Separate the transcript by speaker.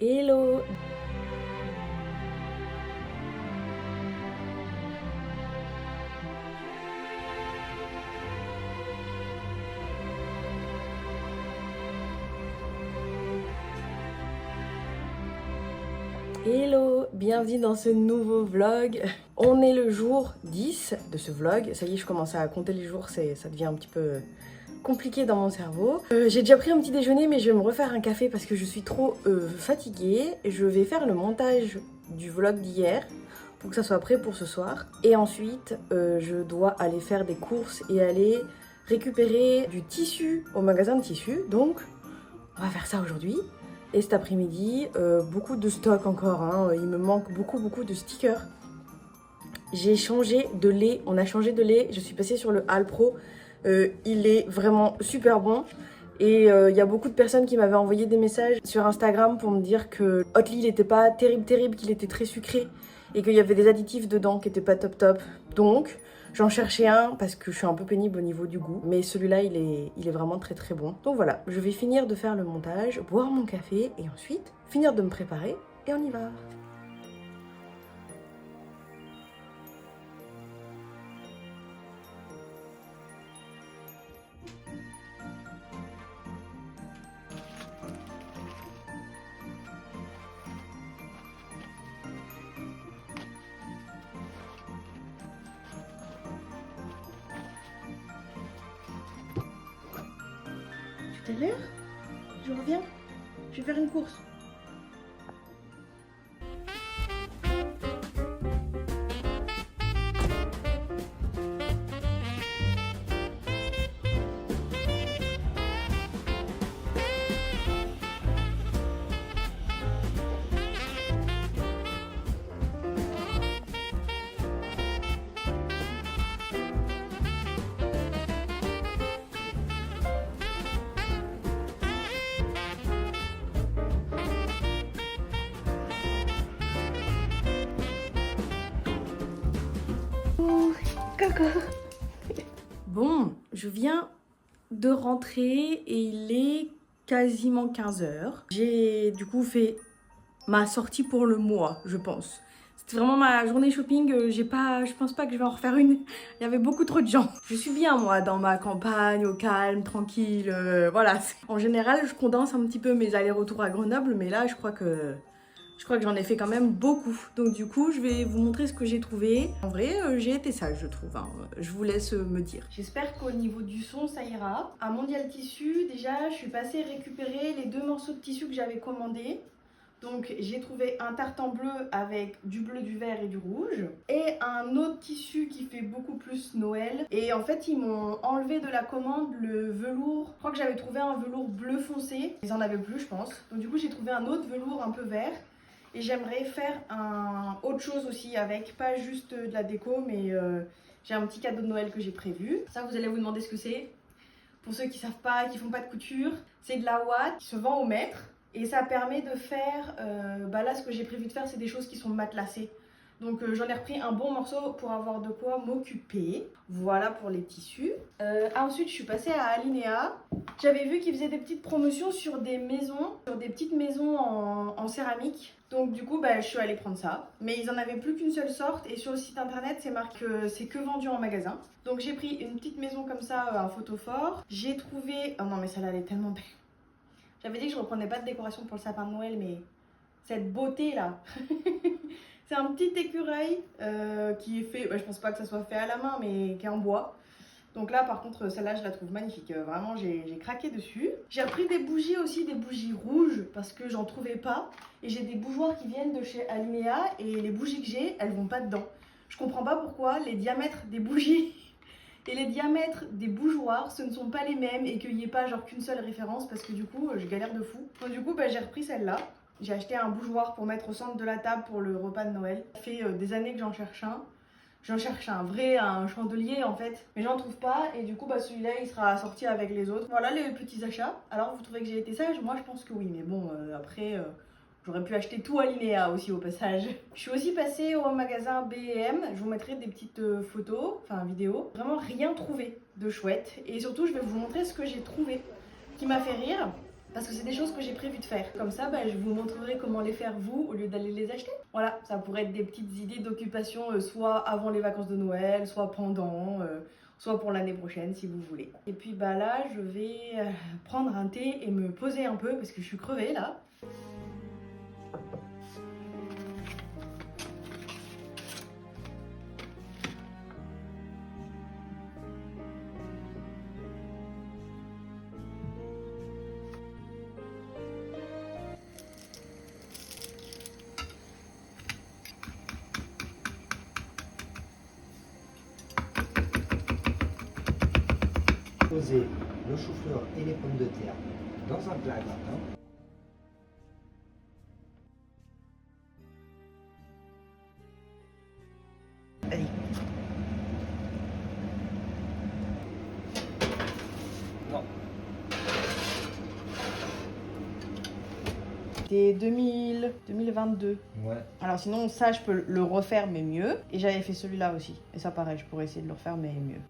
Speaker 1: Hello! Hello! Bienvenue dans ce nouveau vlog. On est le jour 10 de ce vlog. Ça y est, je commence à compter les jours, ça devient un petit peu compliqué dans mon cerveau. J'ai déjà pris un petit déjeuner, mais je vais me refaire un café parce que je suis trop fatiguée. Je vais faire le montage du vlog d'hier pour que ça soit prêt pour ce soir. Et ensuite, je dois aller faire des courses et aller récupérer du tissu au magasin de tissus. Donc, on va faire ça aujourd'hui. Et cet après-midi, beaucoup de stock encore, hein. Il me manque beaucoup de stickers. J'ai changé de lait, on a changé de lait, je suis passée sur le Alpro. Il est vraiment super bon. Et il y a beaucoup de personnes qui m'avaient envoyé des messages sur Instagram pour me dire que Oatly n'était pas terrible, qu'il était très sucré et qu'il y avait des additifs dedans qui n'étaient pas top. Donc, j'en cherchais un parce que je suis un peu pénible au niveau du goût. Mais celui-là, il est vraiment très bon. Donc voilà, je vais finir de faire le montage, boire mon café et ensuite finir de me préparer et on y va. Tout à l'heure, je reviens, je vais faire une course. Coco. Bon, je viens de rentrer et il est quasiment 15h. J'ai du coup fait ma sortie pour le mois, je pense. C'était vraiment ma journée shopping, je pense pas que je vais en refaire une. Il y avait beaucoup trop de gens. Je suis bien moi dans ma campagne, au calme, tranquille, voilà. En général, je condense un petit peu mes allers-retours à Grenoble, mais là je crois que j'en ai fait quand même beaucoup. Donc du coup, je vais vous montrer ce que j'ai trouvé. En vrai, j'ai été sage, je trouve, hein. Je vous laisse me dire. J'espère qu'au niveau du son, ça ira. À Mondial Tissu, déjà, je suis passée récupérer les 2 morceaux de tissu que j'avais commandés. Donc j'ai trouvé un tartan bleu avec du bleu, du vert et du rouge. Et un autre tissu qui fait beaucoup plus Noël. Et en fait, ils m'ont enlevé de la commande le velours. Je crois que j'avais trouvé un velours bleu foncé. Ils en avaient plus, je pense. Donc du coup, j'ai trouvé un autre velours un peu vert. Et j'aimerais faire autre chose aussi avec, pas juste de la déco, mais j'ai un petit cadeau de Noël que j'ai prévu. Ça, vous allez vous demander ce que c'est. Pour ceux qui savent pas, qui font pas de couture, c'est de la ouate qui se vend au mètre. Et ça permet de faire, là ce que j'ai prévu de faire, c'est des choses qui sont matelassées. Donc j'en ai repris un bon morceau pour avoir de quoi m'occuper. Voilà pour les tissus. Ensuite, je suis passée à Alinea. J'avais vu qu'ils faisaient des petites promotions sur des maisons, sur des petites maisons en céramique. Donc du coup, je suis allée prendre ça. Mais ils en avaient plus qu'une seule sorte et sur le site internet, c'est marqué que c'est que vendu en magasin. Donc j'ai pris une petite maison comme ça, un photophore. J'ai trouvé... Oh non mais celle-là, elle est tellement belle. J'avais dit que je reprenais pas de décoration pour le sapin de Noël, mais cette beauté là. C'est un petit écureuil qui est fait, je pense pas que ça soit fait à la main, mais qui est en bois. Donc là par contre celle-là je la trouve magnifique, vraiment j'ai craqué dessus. J'ai repris des bougies aussi, des bougies rouges parce que j'en trouvais pas. Et j'ai des bougeoirs qui viennent de chez Alinea et les bougies que j'ai, elles vont pas dedans. Je comprends pas pourquoi les diamètres des bougies et les diamètres des bougeoirs ce ne sont pas les mêmes et qu'il n'y ait pas genre qu'une seule référence parce que du coup je galère de fou. Donc du coup j'ai repris celle-là. J'ai acheté un bougeoir pour mettre au centre de la table pour le repas de Noël. Ça fait des années que j'en cherche un. J'en cherche un chandelier en fait, mais j'en trouve pas et du coup celui-là il sera sorti avec les autres. Voilà les petits achats. Alors vous trouvez que j'ai été sage? Moi je pense que oui, mais bon après j'aurais pu acheter tout à Linéa aussi au passage. Je suis aussi passée au magasin B&M, je vous mettrai des petites photos, enfin vidéos. Vraiment rien trouvé de chouette et surtout je vais vous montrer ce que j'ai trouvé qui m'a fait rire. Parce que c'est des choses que j'ai prévu de faire. Comme ça, je vous montrerai comment les faire vous au lieu d'aller les acheter. Voilà, ça pourrait être des petites idées d'occupation, soit avant les vacances de Noël, soit pendant, soit pour l'année prochaine si vous voulez. Et puis là, je vais prendre un thé et me poser un peu parce que je suis crevée là.
Speaker 2: Poser le chou-fleur et les pommes de terre dans un plat gratin.
Speaker 1: Allez.
Speaker 2: Non.
Speaker 1: C'était 2022.
Speaker 2: Ouais.
Speaker 1: Alors sinon, ça, je peux le refaire, mais mieux. Et j'avais fait celui-là aussi. Et ça, pareil, je pourrais essayer de le refaire, mais mieux.